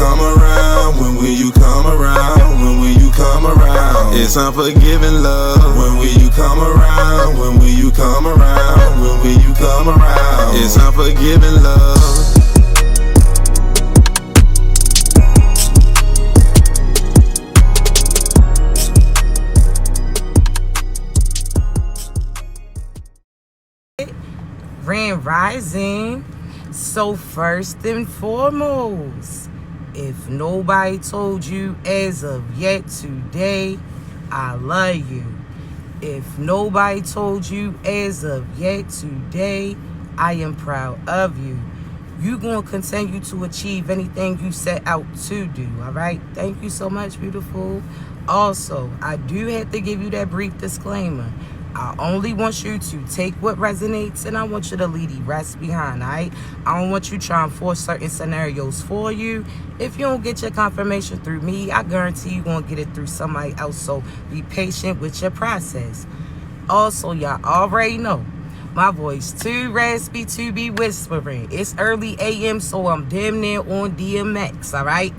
come around? When will you come around? When will you come around? It's unforgiving love. When will you come around? When will you come around? When will you come around? It's unforgiving love. Grand Rising. So first and foremost, if nobody told you as of yet today, I love you. If nobody told you as of yet today, I am proud of you. You're going to continue to achieve anything you set out to do, all right? Thank you so much, beautiful. Also, I do have to give you that brief disclaimer. I only want you to take what resonates, and I want you to leave the rest behind, all right? I don't want you trying to force certain scenarios for you. If you don't get your confirmation through me, I guarantee you're going to get it through somebody else, so be patient with your process. Also, y'all already know, my voice too raspy to be whispering. It's early AM, so I'm damn near on DMX, all right?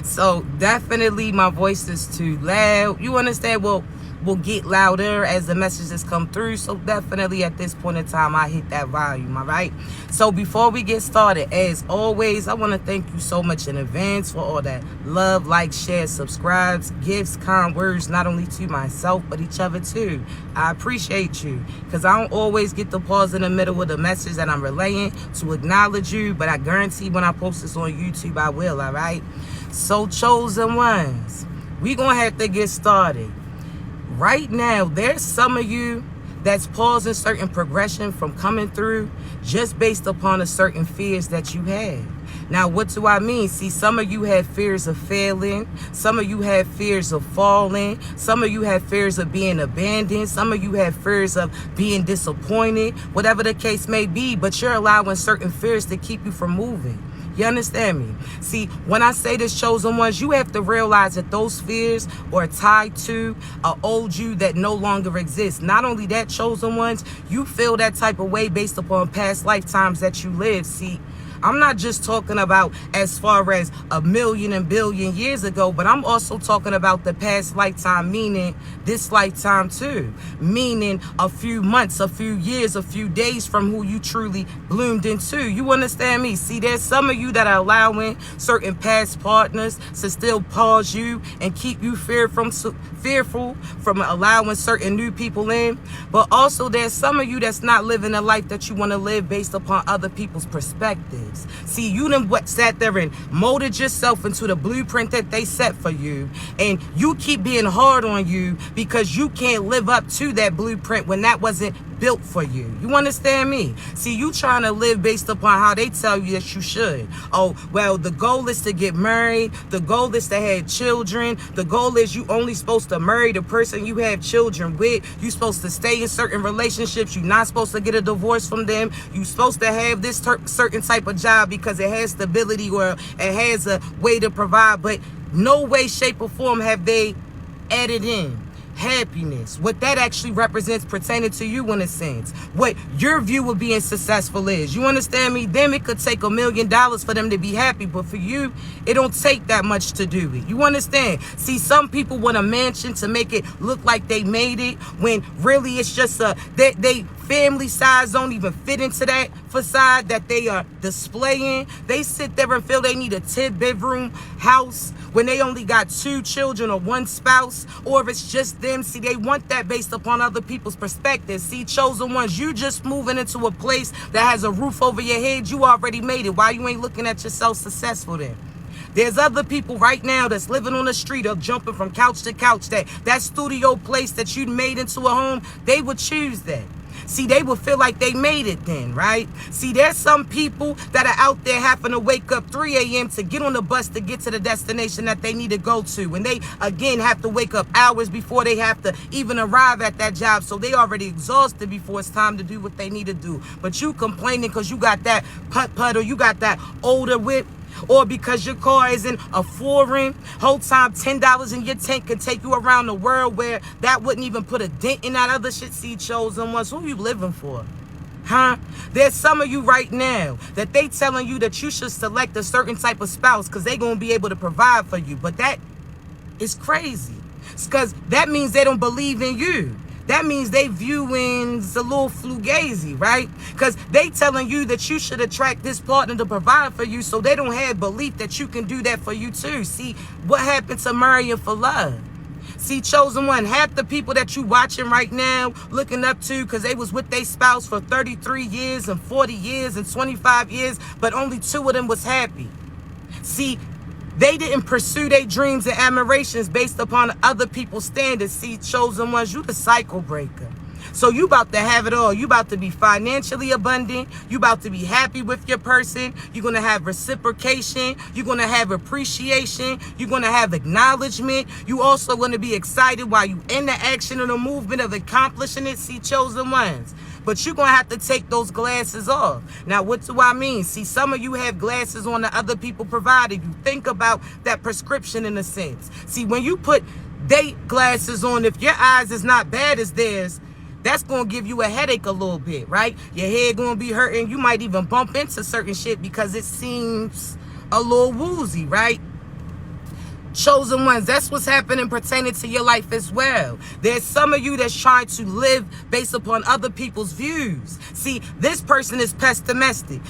So definitely my voice is too loud. You understand? Well, will get louder as the messages come through, so definitely at this point in time I hit that volume, all right? So before we get started, as always, I want to thank you so much in advance for all that love, like, share, subscribes, gifts, kind words, not only to myself but each other too. I appreciate you, because I don't always get to pause in the middle of the message that I'm relaying to acknowledge you, but I guarantee when I post this on YouTube I will, all right? So chosen ones, we gonna have to get started. Right now, there's some of you that's pausing certain progression from coming through just based upon a certain fears that you have. Now, what do I mean? See, some of you have fears of failing. Some of you have fears of falling. Some of you have fears of being abandoned. Some of you have fears of being disappointed, whatever the case may be, but you're allowing certain fears to keep you from moving. You understand me? See, when I say this, chosen ones, you have to realize that those fears are tied to an old you that no longer exists. Not only that, chosen ones, you feel that type of way based upon past lifetimes that you lived. See, I'm not just talking about as far as a million and billion years ago, but I'm also talking about the past lifetime, meaning this lifetime too. Meaning a few months, a few years, a few days from who you truly bloomed into. You understand me? See, there's some of you that are allowing certain past partners to still pause you and keep you fearful from allowing certain new people in. But also there's some of you that's not living a life that you want to live based upon other people's perspectives. See, you done sat there and molded yourself into the blueprint that they set for you, and you keep being hard on you because you can't live up to that blueprint when that wasn't built for you. You understand me? See, you trying to live based upon how they tell you that you should. Oh, well, the goal is to get married. The goal is to have children. The goal is you only supposed to marry the person you have children with. You supposed to stay in certain relationships. You're not supposed to get a divorce from them. You supposed to have this certain type of job because it has stability or it has a way to provide, but no way, shape, or form have they added in happiness, what that actually represents pertaining to you in a sense, what your view of being successful is. You understand me? Them, it could take $1 million for them to be happy, but for you, it don't take that much to do it. You understand? See, some people want a mansion to make it look like they made it, when really it's just they family size don't even fit into that facade that they are displaying. They sit there and feel they need a 10-bedroom house when they only got 2 children or 1 spouse, or if it's just them. See, they want that based upon other people's perspectives. See, chosen ones, you just moving into a place that has a roof over your head. You already made it. Why you ain't looking at yourself successful then? There's other people right now that's living on the street or jumping from couch to couch. That studio place that you made into a home, they would choose that. See, they would feel like they made it then, right? See, there's some people that are out there having to wake up 3 a.m. to get on the bus to get to the destination that they need to go to. And they, again, have to wake up hours before they have to even arrive at that job. So they already exhausted before it's time to do what they need to do. But you complaining because you got that putt-putt or you got that older whip, or because your car isn't a foreign, whole time $10 in your tank could take you around the world, where that wouldn't even put a dent in that other shit. See, chosen ones, who you living for? Huh? There's some of you right now that they telling you that you should select a certain type of spouse because they going to be able to provide for you. But that is crazy. Because that means they don't believe in you. That means they viewing a little fugazi, right? Because they telling you that you should attract this partner to provide for you, so they don't have belief that you can do that for you too. See, what happened to marrying for love? See, chosen one, half the people that you watching right now, looking up to because they was with their spouse for 33 years and 40 years and 25 years, but only 2 of them was happy. See, they didn't pursue their dreams and admirations based upon other people's standards. See, chosen ones, you the cycle breaker. So you about to have it all. You about to be financially abundant. You about to be happy with your person. You're going to have reciprocation. You're going to have appreciation. You're going to have acknowledgement. You also going to be excited while you in the action of the movement of accomplishing it. See, chosen ones. But you're going to have to take those glasses off. Now, what do I mean? See, some of you have glasses on that other people provided you. Think about that prescription in a sense. See, when you put date glasses on, if your eyes is not bad as theirs, that's going to give you a headache a little bit, right? Your head going to be hurting. You might even bump into certain shit because it seems a little woozy, right? Chosen ones, that's what's happening pertaining to your life as well. There's some of you that's trying to live based upon other people's views. See, this person is pessimistic.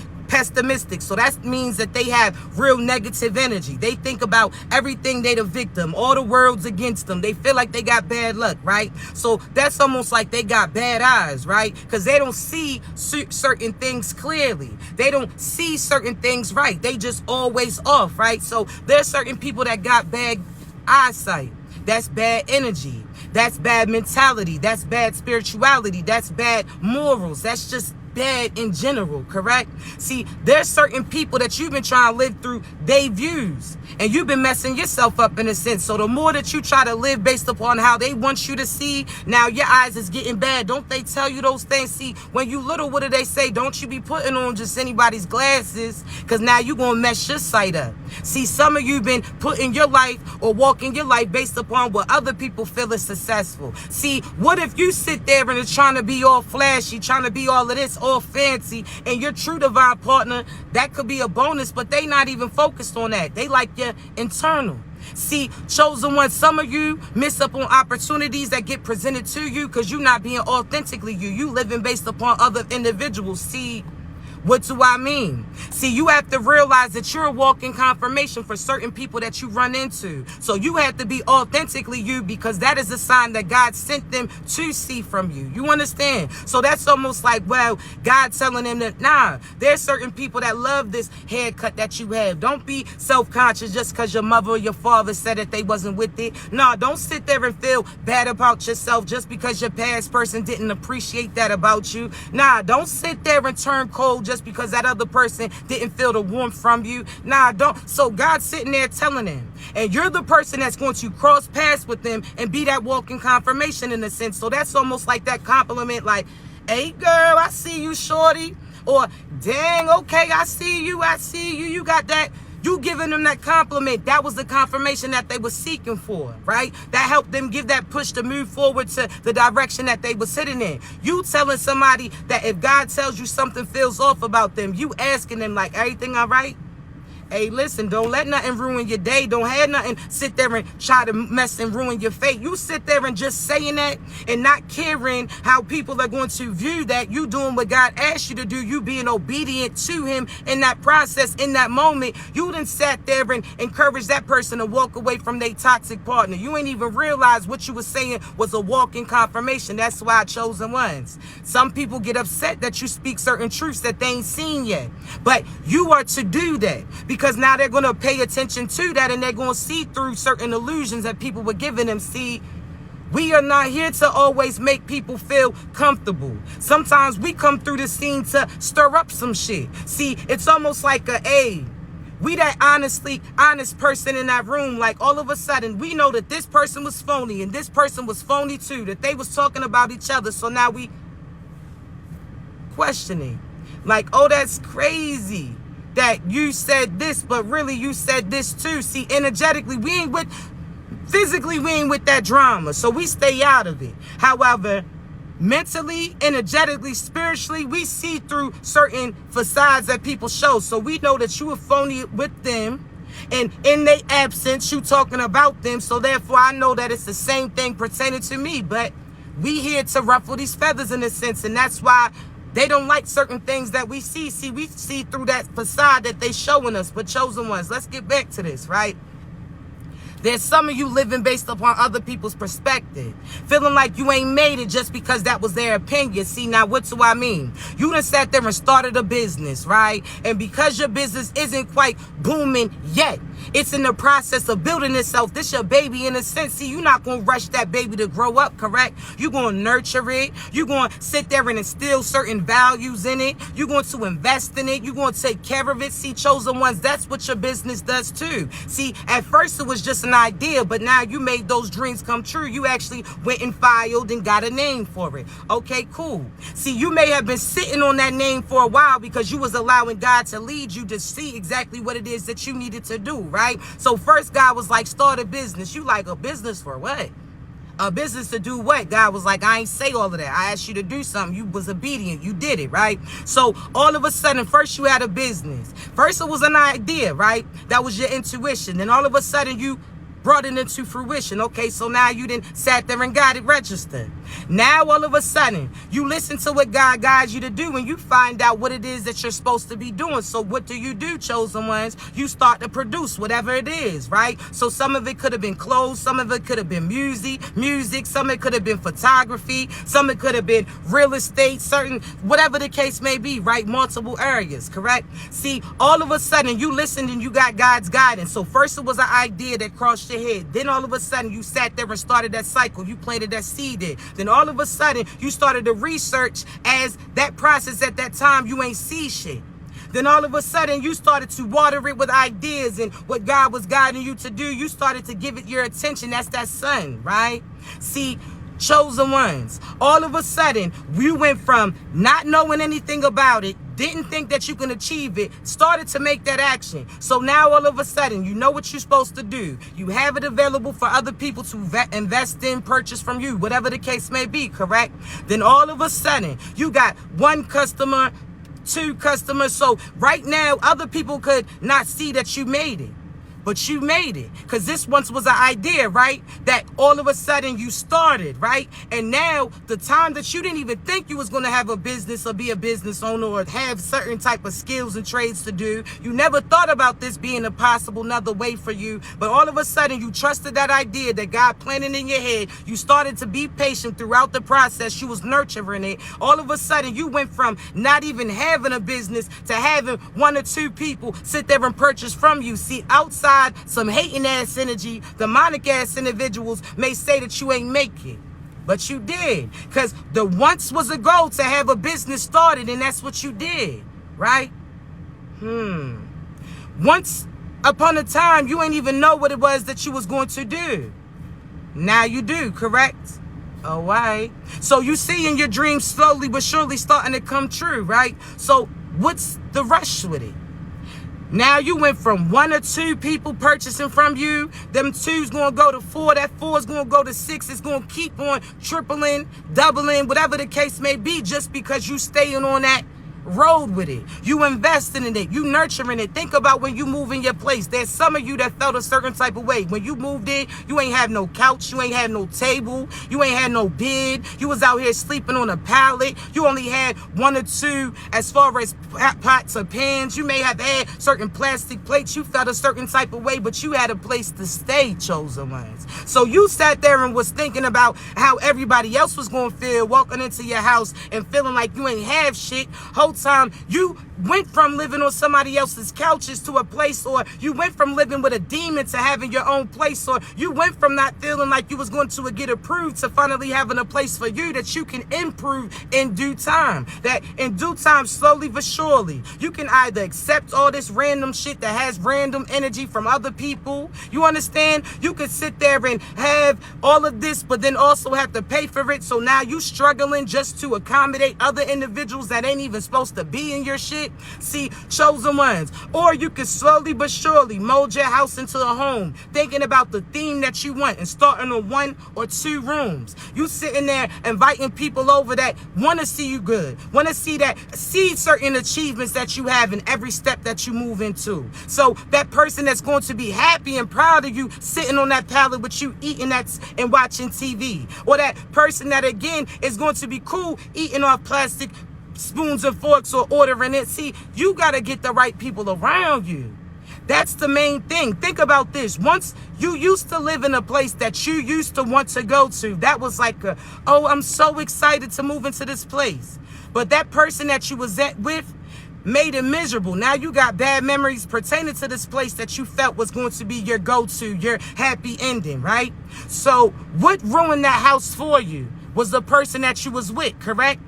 So that means that they have real negative energy. They think about everything they the victim, all the world's against them. They feel like they got bad luck, right? So that's almost like they got bad eyes, right? Because they don't see certain things clearly. They don't see certain things right. They just always off, right? So there's certain people that got bad eyesight. That's bad energy. That's bad mentality. That's bad spirituality. That's bad morals. That's just bad in general, correct? See, there's certain people that you've been trying to live through their views, and you've been messing yourself up in a sense. So the more that you try to live based upon how they want you to see, now your eyes is getting bad. Don't they tell you those things? See, when you little, what do they say? Don't you be putting on just anybody's glasses, because now you're going to mess your sight up. See, some of you been putting your life or walking your life based upon what other people feel is successful. See, what if you sit there and is trying to be all flashy, trying to be all of this, all fancy, and your true divine partner, that could be a bonus, but they not even focused on that. They like your internal. See, chosen one, some of you miss up on opportunities that get presented to you because you're not being authentically you. You living based upon other individuals. See, what do I mean? See, you have to realize that you're a walking confirmation for certain people that you run into. So you have to be authentically you, because that is a sign that God sent them to see from you. You understand? So that's almost like, well, God telling them that, nah, there's certain people that love this haircut that you have. Don't be self-conscious just because your mother or your father said that they wasn't with it. Nah, don't sit there and feel bad about yourself just because your past person didn't appreciate that about you. Nah, don't sit there and turn cold just because that other person didn't feel the warmth from you. Nah, don't. So God's sitting there telling them, and you're the person that's going to cross paths with them and be that walking confirmation in a sense. So that's almost like that compliment, like, hey girl, I see you, shorty. Or, dang, okay, I see you, you got that. You giving them that compliment, that was the confirmation that they were seeking for, right? That helped them give that push to move forward to the direction that they were sitting in. You telling somebody that if God tells you something feels off about them, you asking them like, everything all right? Hey, listen, don't let nothing ruin your day. Don't have nothing sit there and try to mess and ruin your fate. You sit there and just saying that and not caring how people are going to view that. You doing what God asked you to do. You being obedient to him in that process, in that moment. You done sat there and encouraged that person to walk away from their toxic partner. You ain't even realize what you were saying was a walking confirmation. That's why I chosen ones. Some people get upset that you speak certain truths that they ain't seen yet. But you are to do that, because now they're going to pay attention to that, and they're going to see through certain illusions that people were giving them. See, we are not here to always make people feel comfortable. Sometimes we come through the scene to stir up some shit. See, it's almost like we that honest person in that room, like all of a sudden we know that this person was phony and this person was phony too, that they was talking about each other. So now we questioning, like, oh, that's crazy that you said this, but really you said this too. See, energetically, physically we ain't with that drama, so we stay out of it. However, mentally, energetically, spiritually, we see through certain facades that people show. So we know that you are phony with them, and in their absence, you talking about them. So therefore, I know that it's the same thing pertaining to me. But we here to ruffle these feathers in a sense, and that's why they don't like certain things that we see. See, we see through that facade that they showing us. But chosen ones, let's get back to this, right? There's some of you living based upon other people's perspective, feeling like you ain't made it just because that was their opinion. See, now what do I mean? You done sat there and started a business, right? And because your business isn't quite booming yet, it's in the process of building itself. This your baby in a sense. See, you're not going to rush that baby to grow up, correct? You're going to nurture it. You're going to sit there and instill certain values in it. You're going to invest in it. You're going to take care of it. See, chosen ones, that's what your business does too. See, at first it was just an idea, but now you made those dreams come true. You actually went and filed and got a name for it. Okay, cool. See, you may have been sitting on that name for a while because you was allowing God to lead you to see exactly what it is that you needed to do, right? So first God was like, start a business. You like, a business for what? A business to do what? God was like, I ain't say all of that. I asked you to do something. You was obedient. You did it, right? So all of a sudden, first you had a business. First it was an idea, right? That was your intuition. Then all of a sudden you brought it into fruition. Okay, so now you done sat there and got it registered. Now all of a sudden you listen to what God guides you to do, and you find out what it is that you're supposed to be doing. So what do, chosen ones? You start to produce whatever it is, right? So some of it could have been clothes, some of it could have been music, some of it could have been photography, some of it could have been real estate, certain, whatever the case may be, right? Multiple areas, correct? See, all of a sudden you listened and you got God's guidance. So first it was an idea that crossed your head. Then all of a sudden you sat there and started that cycle. You planted that seed in. Then all of a sudden you started to research as that process. At that time you ain't see shit. Then all of a sudden you started to water it with ideas and what God was guiding you to do. You started to give it your attention. That's that sun, right? See, chosen ones, all of a sudden you went from not knowing anything about it, didn't think that you can achieve it, started to make that action. So now all of a sudden you know what you're supposed to do. You have it available for other people to invest in, purchase from you, whatever the case may be, correct? Then all of a sudden you got one customer, two customers. So right now other people could not see that you made it. But you made it, because this once was an idea, right? That all of a sudden you started, right? And now the time that you didn't even think you was going to have a business or be a business owner or have certain type of skills and trades to do, you never thought about this being a possible another way for you. But all of a sudden you trusted that idea that God planted in your head. You started to be patient throughout the process. You was nurturing it. All of a sudden you went from not even having a business to having one or two people sit there and purchase from you. See, outside some hating ass energy, demonic ass individuals may say that you ain't make it, but you did, because the once was a goal to have a business started, and that's what you did, right? Once upon a time you ain't even know what it was that you was going to do. Now you do, correct? All right. So you see in your dreams slowly but surely starting to come true, right? So what's the rush with it? Now you went from one or two people purchasing from you. Them two's going to go to four. That four's going to go to six. It's going to keep on tripling, doubling, whatever the case may be, just because you staying on that road with it. You investing in it. You nurturing it. Think about when you move in your place. There's some of you that felt a certain type of way. When you moved in, you ain't have no couch. You ain't had no table. You ain't had no bed. You was out here sleeping on a pallet. You only had one or two as far as pots or pans. You may have had certain plastic plates. You felt a certain type of way, but you had a place to stay, chosen ones. So you sat there and was thinking about how everybody else was going to feel walking into your house and feeling like you ain't have shit. Whole time you went from living on somebody else's couches to a place, or you went from living with a demon to having your own place, or you went from not feeling like you was going to get approved to finally having a place for you that you can improve in due time. That in due time, slowly but surely, you can either accept all this random shit that has random energy from other people. You understand? You could sit there and have all of this, but then also have to pay for it. So now you struggling just to accommodate other individuals that ain't even supposed to be in your shit. shit. See, chosen ones. Or you can slowly but surely mold your house into a home, thinking about the theme that you want and starting on 1 or 2 rooms. You sitting there inviting people over that want to see you good, want to see certain achievements that you have in every step that you move into. So that person that's going to be happy and proud of you sitting on that pallet with you eating that and watching TV. Or that person that again is going to be cool eating off plastic spoons and forks or ordering it. See, you got to get the right people around you. That's the main thing. Think about this. Once you used to live in a place that you used to want to go to, that was like oh, I'm so excited to move into this place. But that person that you was with made it miserable. Now you got bad memories pertaining to this place that you felt was going to be your go-to, your happy ending, right? So what ruined that house for you was the person that you was with, correct?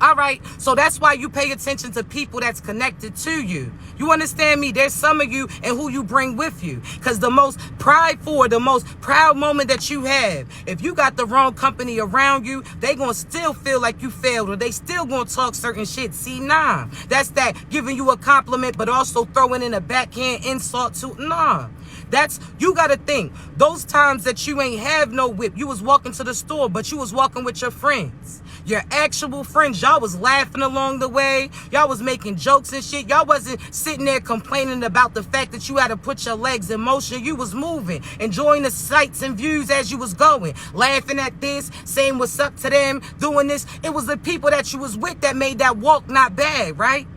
All right, so that's why you pay attention to people that's connected to you. You understand me? There's some of you and who you bring with you. Because the most prideful or the most proud moment that you have, if you got the wrong company around you, they going to still feel like you failed, or they still going to talk certain shit. See, nah. That's that giving you a compliment, but also throwing in a backhand insult to, nah. That's, you got to think, those times that you ain't have no whip, you was walking to the store, but you was walking with your friends. Your actual friends. Y'all was laughing along the way. Y'all was making jokes and shit. Y'all wasn't sitting there complaining about the fact that you had to put your legs in motion. You was moving, enjoying the sights and views as you was going, laughing at this, saying what's up to them, doing this. It was the people that you was with that made that walk not bad, right?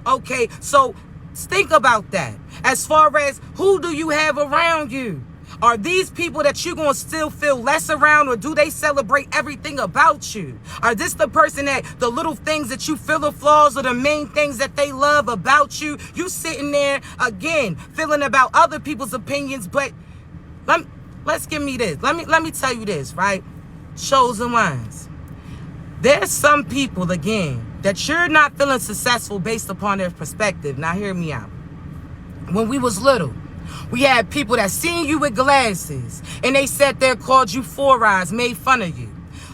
Okay, so think about that. As far as who do you have around you? Are these people that you're going to still feel less around, or do they celebrate everything about you? Are this the person that the little things that you feel the flaws or the main things that they love about you? You sitting there, again, feeling about other people's opinions, but let's give me this. Let me tell you this, right? Chosen ones. There's some people, again, that you're not feeling successful based upon their perspective. Now, hear me out. When we was little, we had people that seen you with glasses and they sat there, called you 4 eyes, made fun of you.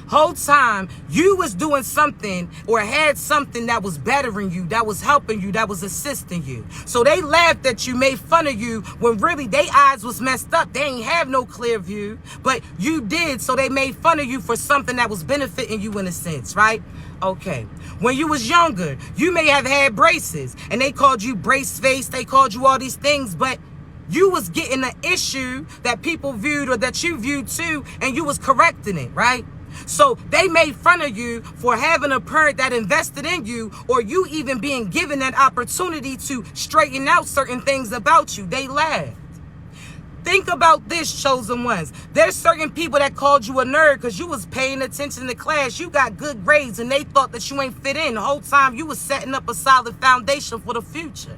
Whole time you was doing something or had something that was bettering you, that was helping you, that was assisting you. So they laughed at you, made fun of you, when really their eyes was messed up. They ain't have no clear view, but you did. So they made fun of you for something that was benefiting you in a sense, right? Okay. When you was younger, you may have had braces and they called you brace face. They called you all these things, but you was getting an issue that people viewed or that you viewed too, and you was correcting it, right? So they made fun of you for having a parent that invested in you, or you even being given that opportunity to straighten out certain things about you. They laughed. Think about this, chosen ones. There's certain people that called you a nerd because you was paying attention to class. You got good grades and they thought that you ain't fit in. The whole time you was setting up a solid foundation for the future.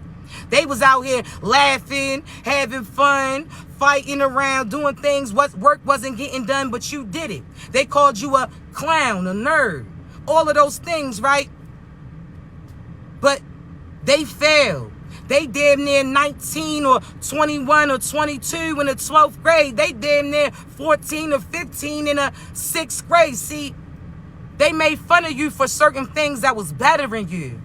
They was out here laughing, having fun, fighting around, doing things. What work wasn't getting done, but you did it. They called you a clown, a nerd, all of those things, right? But they failed. They damn near 19 or 21 or 22 in the 12th grade. They damn near 14 or 15 in the 6th grade. See, they made fun of you for certain things that was bettering you.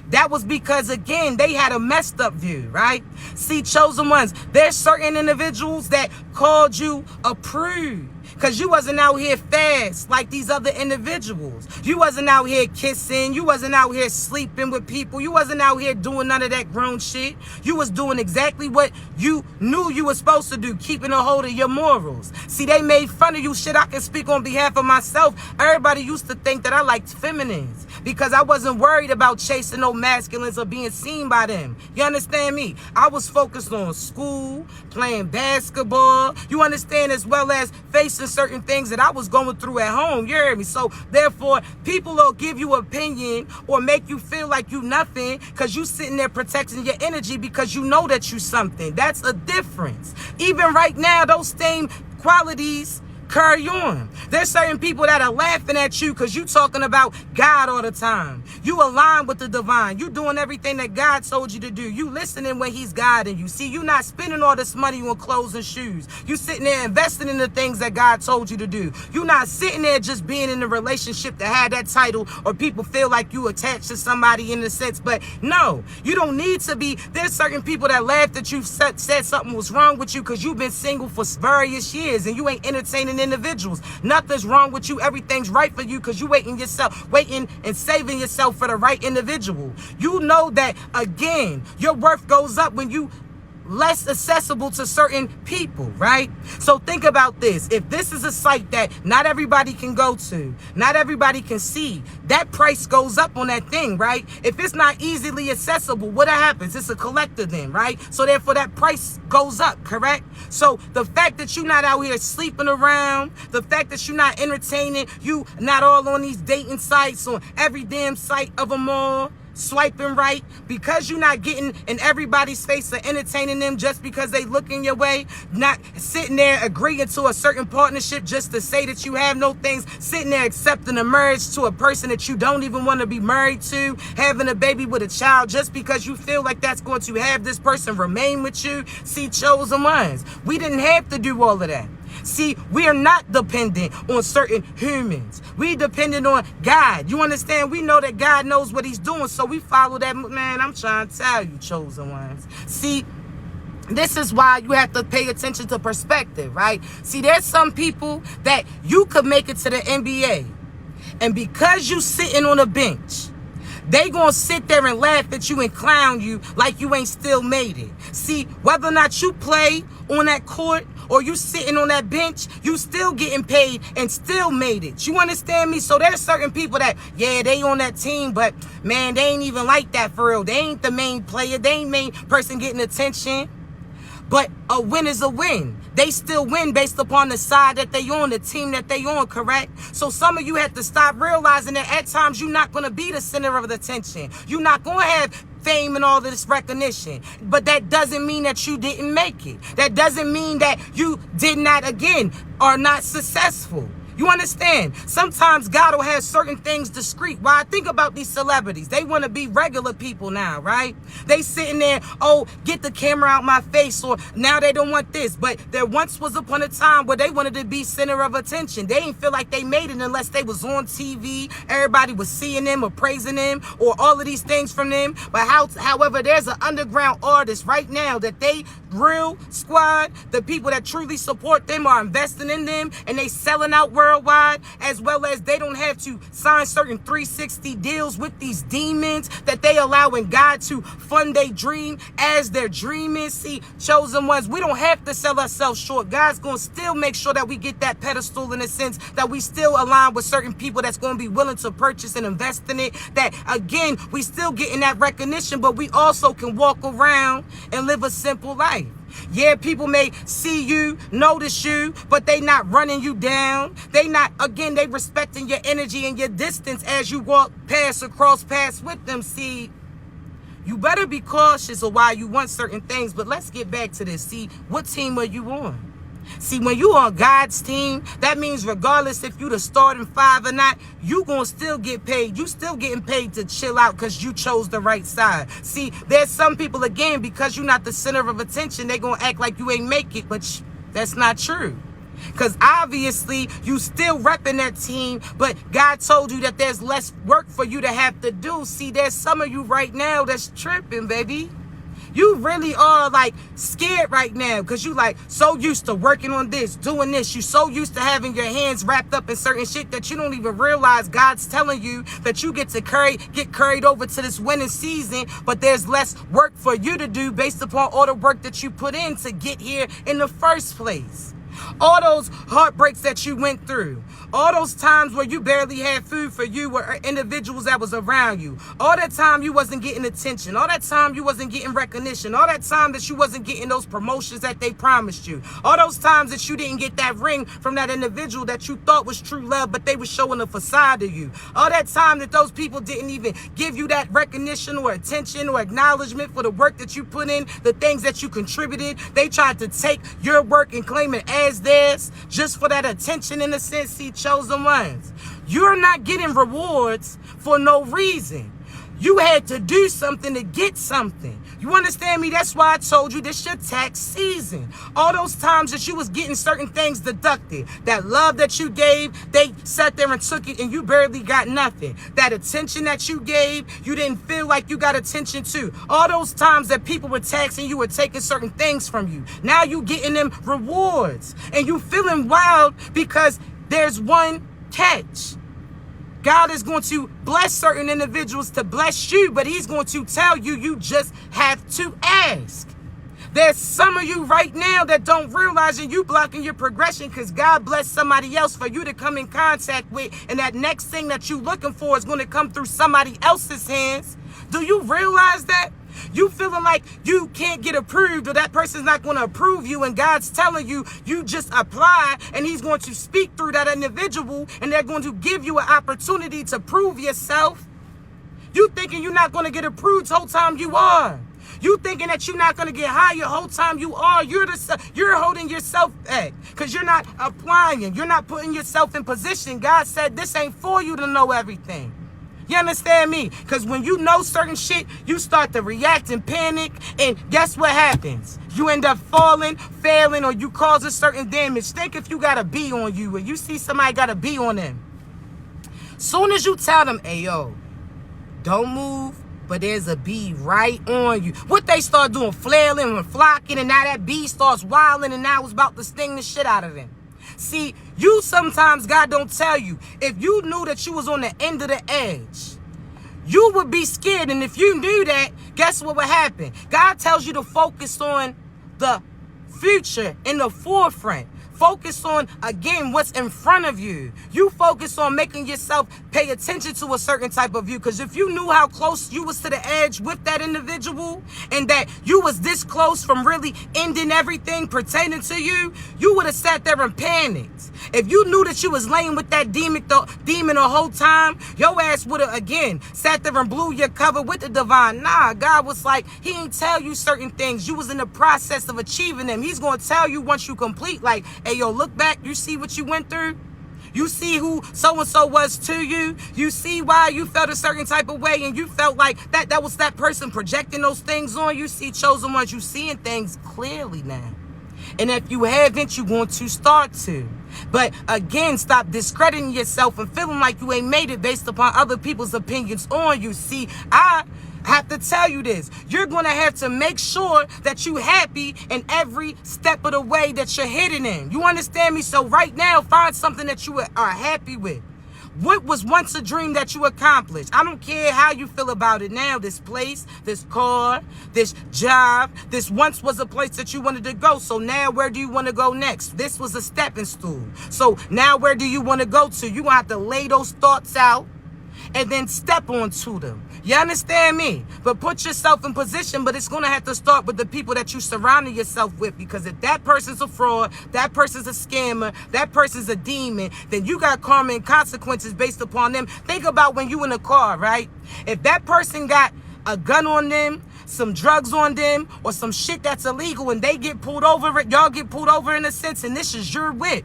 That was because, again, they had a messed up view, right? See, chosen ones, there's certain individuals that called you a prude because you wasn't out here fast like these other individuals. You wasn't out here kissing. You wasn't out here sleeping with people. You wasn't out here doing none of that grown shit. You was doing exactly what you knew you were supposed to do, keeping a hold of your morals. See, they made fun of you. Shit, I can speak on behalf of myself. Everybody used to think that I liked feminines because I wasn't worried about chasing no masculines or being seen by them. You understand me? I was focused on school, playing basketball, you understand, as well as facing certain things that I was going through at home. You hear me? So therefore, people will give you opinion or make you feel like you nothing because you sitting there protecting your energy because you know that you something. That's a difference. Even right now, those same qualities carry on. There's certain people that are laughing at you because you talking about God all the time. You align with the divine. You doing everything that God told you to do. You listening when he's guiding you. See, you not spending all this money on clothes and shoes. You sitting there investing in the things that God told you to do. You not sitting there just being in a relationship that had that title, or people feel like you attached to somebody in a sense. But no, you don't need to be. There's certain people that laughed at you, said something was wrong with you because you've been single for various years and you ain't entertaining individuals. Nothing's wrong with you. Everything's right for you because you waiting and saving yourself for the right individual. You know that, again, your worth goes up when you less accessible to certain people, right? So think about this. If this is a site that not everybody can go to, not everybody can see, that price goes up on that thing, right? If it's not easily accessible, what happens? It's a collector then, right? So therefore that price goes up, correct? So the fact that you're not out here sleeping around, the fact that you're not entertaining, you not all on these dating sites, on every damn site of them all, swiping right, because you're not getting in everybody's face or entertaining them just because they looking your way, not sitting there agreeing to a certain partnership just to say that you have no things, sitting there accepting a marriage to a person that you don't even want to be married to, having a baby with a child just because you feel like that's going to have this person remain with you. See, chosen ones, we didn't have to do all of that. See, we are not dependent on certain humans. We dependent on God. You understand? We know that God knows what he's doing, so we follow that. Man, I'm trying to tell you, chosen ones. See, this is why you have to pay attention to perspective, right? See, there's some people that you could make it to the NBA, and because you sitting on a bench, they gonna sit there and laugh at you and clown you like you ain't still made it. See, whether or not you play on that court or you sitting on that bench, you still getting paid and still made it. You understand me? So there's certain people that, yeah, they on that team, but man, they ain't even like that for real. They ain't the main player. They ain't main person getting attention. But a win is a win. They still win based upon the side that they on, the team that they on, correct? So some of you have to stop realizing that at times you're not going to be the center of the attention. You're not going to have fame and all of this recognition. But that doesn't mean that you didn't make it. That doesn't mean that you did not, again, are not successful. You understand? Sometimes God will have certain things discreet. While I think about these celebrities, they want to be regular people now, right? They sitting there, oh, get the camera out my face, or now they don't want this. But there once was upon a time where they wanted to be center of attention. They didn't feel like they made it unless they was on TV. Everybody was seeing them or praising them or all of these things from them. But however, there's an underground artist right now that they real squad, the people that truly support them are investing in them, and they selling out worldwide, as well as they don't have to sign certain 360 deals with these demons that they allowing God to fund their dream as their dream is. See, chosen ones, we don't have to sell ourselves short. God's going to still make sure that we get that pedestal, in a sense that we still align with certain people that's going to be willing to purchase and invest in it. That, again, we still getting that recognition, but we also can walk around and live a simple life. Yeah, people may see you, notice you, but they not running you down. They not, again, they respecting your energy and your distance as you walk past or cross paths with them. See, you better be cautious of why you want certain things, but let's get back to this. See, what team are you on? See, when you on God's team, that means regardless if you the starting five or not, you gonna still get paid. You still getting paid to chill out because you chose the right side. See, there's some people, again, because you're not the center of attention, they gonna act like you ain't make it, but that's not true. Because obviously you still repping that team, but God told you that there's less work for you to have to do. See, there's some of you right now that's tripping, baby. You really are like scared right now because you like so used to working on this, doing this. You so used to having your hands wrapped up in certain shit that you don't even realize God's telling you that you get carried over to this winning season, but there's less work for you to do based upon all the work that you put in to get here in the first place. All those heartbreaks that you went through, all those times where you barely had food for you or individuals that was around you, all that time you wasn't getting attention, all that time you wasn't getting recognition, all that time that you wasn't getting those promotions that they promised you, all those times that you didn't get that ring from that individual that you thought was true love, but they were showing a facade of you, all that time that those people didn't even give you that recognition or attention or acknowledgement for the work that you put in, the things that you contributed. They tried to take your work and claim it as as theirs just for that attention in a sense. See, chosen ones, you're not getting rewards for no reason. You had to do something to get something. You understand me? That's why I told you this your tax season. All those times that you was getting certain things deducted, that love that you gave, they sat there and took it and you barely got nothing. That attention that you gave, you didn't feel like you got attention to. All those times that people were taxing you, were taking certain things from you. Now you getting them rewards and you feeling wild because there's one catch. God is going to bless certain individuals to bless you, but he's going to tell you, you just have to ask. There's some of you right now that don't realize and you blocking your progression because God blessed somebody else for you to come in contact with, and that next thing that you looking for is going to come through somebody else's hands. Do you realize that? You feeling like you can't get approved or that person's not going to approve you, and God's telling you, you just apply and he's going to speak through that individual and they're going to give you an opportunity to prove yourself. You thinking you're not going to get approved the whole time you are. You thinking that you're not going to get hired the whole time you are. You're holding yourself back because you're not applying. You're not putting yourself in position. God said this ain't for you to know everything. You understand me? Because when you know certain shit, you start to react and panic. And guess what happens? You end up falling, failing, or you causing certain damage. Think if you got a bee on you or you see somebody got a bee on them. Soon as you tell them, hey, yo, don't move, but there's a bee right on you. What they start doing? Flailing and flocking, and now that bee starts wilding, and now it's about to sting the shit out of them. See, you sometimes, God don't tell you. If you knew that you was on the end of the edge, you would be scared. And if you knew that, guess what would happen? God tells you to focus on the future in the forefront. Focus on, again, what's in front of you. You focus on making yourself pay attention to a certain type of view. Because if you knew how close you was to the edge with that individual and that you was this close from really ending everything pertaining to you, you would have sat there and panicked. If you knew that you was laying with that demon the whole time, your ass would have, again, sat there and blew your cover with the divine. Nah, God was like, he ain't tell you certain things. You was in the process of achieving them. He's going to tell you once you complete, like, hey, yo, look back. You see what you went through? You see who so-and-so was to you? You see why you felt a certain type of way and you felt like that was that person projecting those things on you? See, chosen ones, you seeing things clearly now. And if you haven't, you're going to start to. But again, stop discrediting yourself and feeling like you ain't made it based upon other people's opinions on you. See, I have to tell you this. You're going to have to make sure that you're happy in every step of the way that you're heading in. You understand me? So right now, find something that you are happy with. What was once a dream that you accomplished? I don't care how you feel about it now. This place, this car, this job, this once was a place that you wanted to go. So now where do you want to go next? This was a stepping stool. So now where do you want to go to? You're going to have to lay those thoughts out and then step onto them. You understand me? But put yourself in position, but it's going to have to start with the people that you surrounded yourself with, because if that person's a fraud, that person's a scammer, that person's a demon, then you got karma and consequences based upon them. Think about when you in a car, right? If that person got a gun on them, some drugs on them, or some shit that's illegal and they get pulled over, y'all get pulled over in a sense, and this is your whip.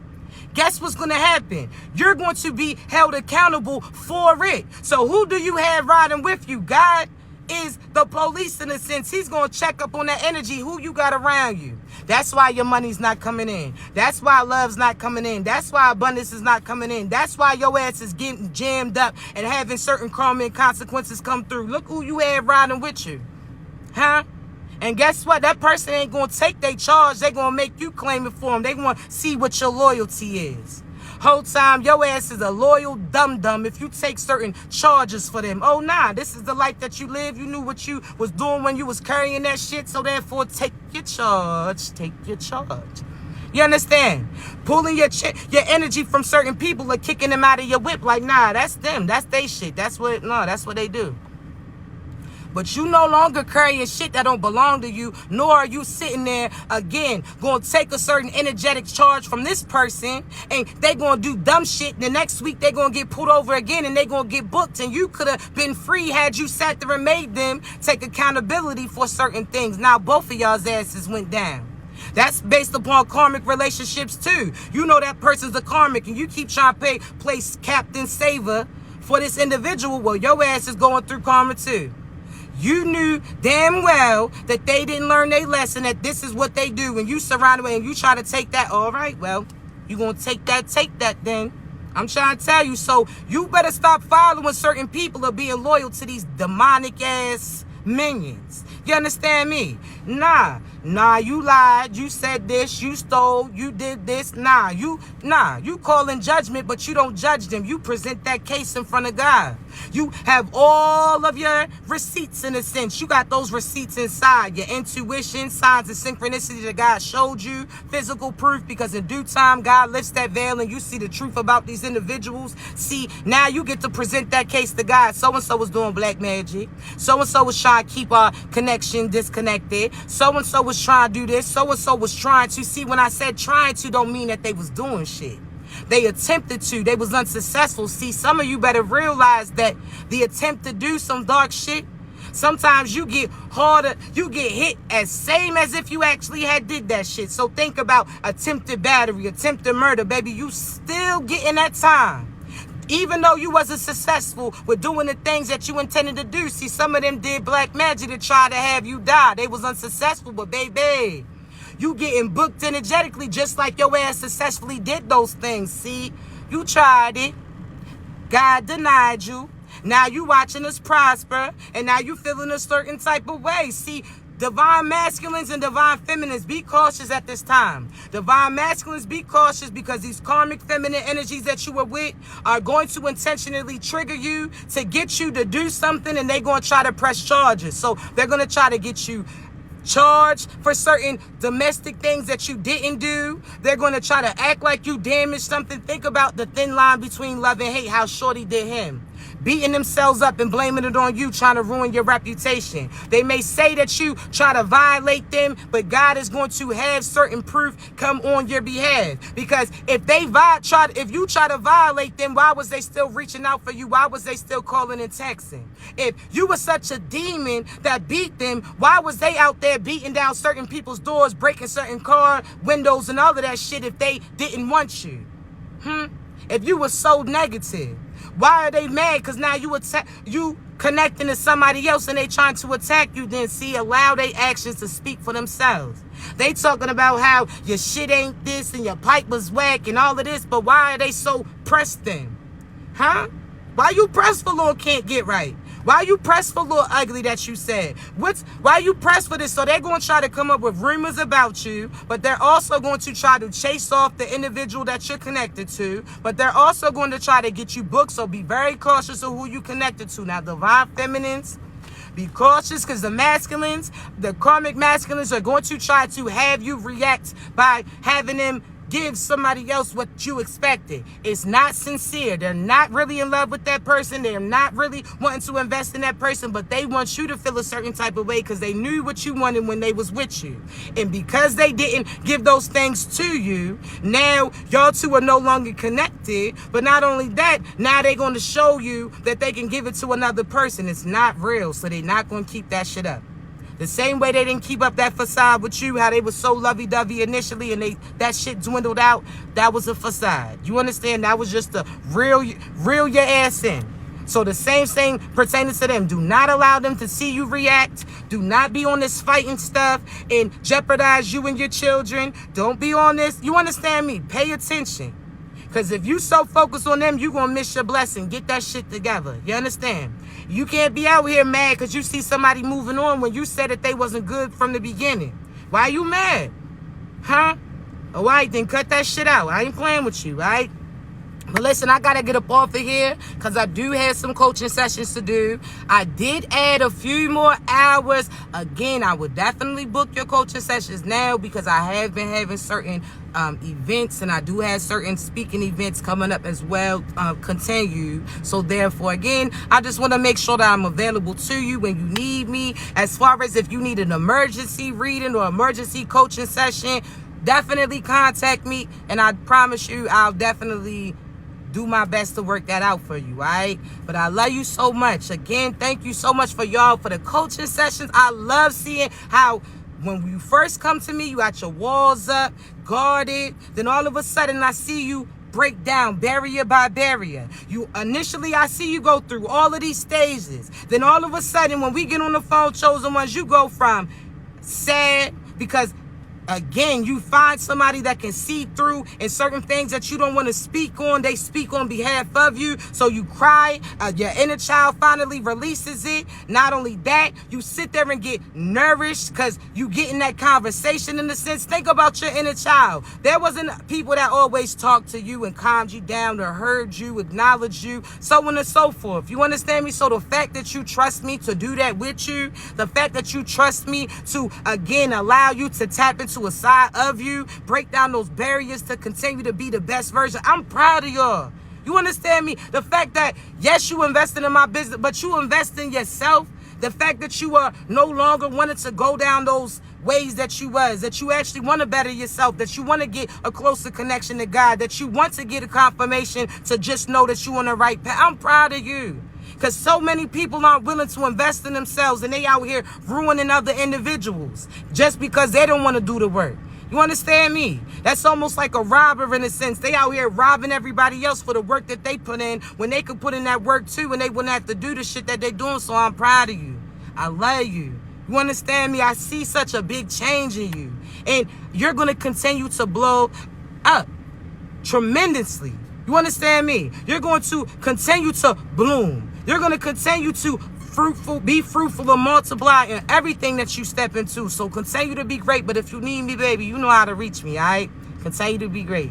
Guess what's going to happen? You're going to be held accountable for it. So who do you have riding with you? God is the police in a sense. He's going to check up on that energy, who you got around you. That's why your money's not coming in. That's why love's not coming in. That's why abundance is not coming in. That's why your ass is getting jammed up and having certain karma and consequences come through. Look who you have riding with you. Huh? And guess what? That person ain't going to take their charge. They're going to make you claim it for them. They want to see what your loyalty is. Whole time, your ass is a loyal dum-dum if you take certain charges for them. Oh, nah, this is the life that you live. You knew what you was doing when you was carrying that shit. So therefore, take your charge. Take your charge. You understand? Pulling your energy from certain people or kicking them out of your whip. Like, nah, that's them. That's they shit. That's what they do. But you no longer carrying shit that don't belong to you, nor are you sitting there, again, going to take a certain energetic charge from this person, and they going to do dumb shit, and the next week they going to get pulled over again, and they going to get booked, and you could have been free had you sat there and made them take accountability for certain things. Now both of y'all's asses went down. That's based upon karmic relationships too. You know that person's a karmic and you keep trying to place Captain Saver for this individual. Well, your ass is going through karma too. You knew damn well that they didn't learn their lesson, that this is what they do. And you surround them and you try to take that. All right, well, you going to take that then. I'm trying to tell you. So you better stop following certain people or being loyal to these demonic ass minions. You understand me? Nah, you lied, you said this, you stole, you did this. You call in judgment, but you don't judge them. You present that case in front of God. You have all of your receipts in a sense. You got those receipts inside. Your intuition, signs, and synchronicity that God showed you. Physical proof, because in due time, God lifts that veil and you see the truth about these individuals. See, now you get to present that case to God. So-and-so was doing black magic. So-and-so was trying to keep our connection disconnected. So-and-so was trying to do this. So-and-so was trying to. See, when I said trying to, don't mean that they was doing shit. They attempted to. They was unsuccessful. See, some of you better realize that the attempt to do some dark shit, sometimes you get harder, you get hit as same as if you actually had did that shit. So think about attempted battery, attempted murder, baby. You still getting that time. Even though you wasn't successful with doing the things that you intended to do. See, some of them did black magic to try to have you die. They was unsuccessful, but baby, you getting booked energetically just like your ass successfully did those things. See, you tried it. God denied you. Now you watching us prosper, and now you feeling a certain type of way. See, divine masculines and divine feminines, be cautious at this time. Divine masculines, be cautious, because these karmic feminine energies that you were with are going to intentionally trigger you to get you to do something, and they're going to try to press charges. So they're going to try to get you charged for certain domestic things that you didn't do. They're going to try to act like you damaged something. Think about the thin line between love and hate, how Shorty did him. Beating themselves up and blaming it on you, trying to ruin your reputation. They may say that you try to violate them, but God is going to have certain proof come on your behalf. Because if you try to violate them, why was they still reaching out for you? Why was they still calling and texting? If you were such a demon that beat them, why was they out there beating down certain people's doors, breaking certain car windows and all of that shit if they didn't want you? If you were so negative, why are they mad? Because now you connecting to somebody else and they trying to attack you. Then see, allow their actions to speak for themselves. They talking about how your shit ain't this and your pipe was whack and all of this, but why are they so pressed then? Why you pressed for little can't get right? Why you pressed for little ugly that you said? Why you pressed for this? So they're going to try to come up with rumors about you, but they're also going to try to chase off the individual that you're connected to, but they're also going to try to get you booked. So be very cautious of who you connected to. Now, divine feminines, be cautious, because the karmic masculines are going to try to have you react by having them give somebody else what you expected. It's not sincere. They're not really in love with that person. They're not really wanting to invest in that person, but they want you to feel a certain type of way because they knew what you wanted when they was with you. And because they didn't give those things to you, now y'all two are no longer connected. But not only that, now they're going to show you that they can give it to another person. It's not real, so they're not going to keep that shit up. The same way they didn't keep up that facade with you, how they was so lovey-dovey initially and that shit dwindled out, that was a facade. You understand? That was just to reel your ass in. So the same thing pertaining to them. Do not allow them to see you react. Do not be on this fighting stuff and jeopardize you and your children. Don't be on this. You understand me? Pay attention. Because if you so focused on them, you're going to miss your blessing. Get that shit together. You understand? You can't be out here mad because you see somebody moving on when you said that they wasn't good from the beginning. Why are you mad? All right, then cut that shit out. I ain't playing with you, all right? But listen, I got to get up off of here because I do have some coaching sessions to do. I did add a few more hours. Again, I would definitely book your coaching sessions now because I have been having certain events, and I do have certain speaking events coming up as well, continue. So therefore, again, I just want to make sure that I'm available to you when you need me. As far as if you need an emergency reading or emergency coaching session, definitely contact me, and I promise you I'll definitely do my best to work that out for you, all right? But I love you so much. Again, thank you so much for y'all for the coaching sessions. I love seeing how when you first come to me, you got your walls up, guarded. Then all of a sudden, I see you break down barrier by barrier. Initially, I see you go through all of these stages. Then all of a sudden, when we get on the phone, chosen ones, you go from sad because again, you find somebody that can see through, and certain things that you don't want to speak on, they speak on behalf of you. So you cry, your inner child finally releases it. Not only that, you sit there and get nourished because you get in that conversation in a sense. Think about your inner child. There wasn't people that always talked to you and calmed you down or heard you, acknowledged you, so on and so forth. You understand me? So the fact that you trust me to do that with you, the fact that you trust me to, again, allow you to tap into a side of you, break down those barriers to continue to be the best version. I'm proud of y'all. You understand me? The fact that, yes, you invested in my business, but you invest in yourself. The fact that you are no longer wanted to go down those ways that you was, that you actually want to better yourself, that you want to get a closer connection to God, that you want to get a confirmation to just know that you're on the right path. I'm proud of you. Because so many people aren't willing to invest in themselves, and they out here ruining other individuals just because they don't want to do the work. You understand me? That's almost like a robber in a sense. They out here robbing everybody else for the work that they put in when they could put in that work too, and they wouldn't have to do the shit that they doing. So I'm proud of you. I love you. You understand me? I see such a big change in you. And you're going to continue to blow up tremendously. You understand me? You're going to continue to bloom. You're going to continue to be fruitful and multiply in everything that you step into. So continue to be great. But if you need me, baby, you know how to reach me, all right? Continue to be great.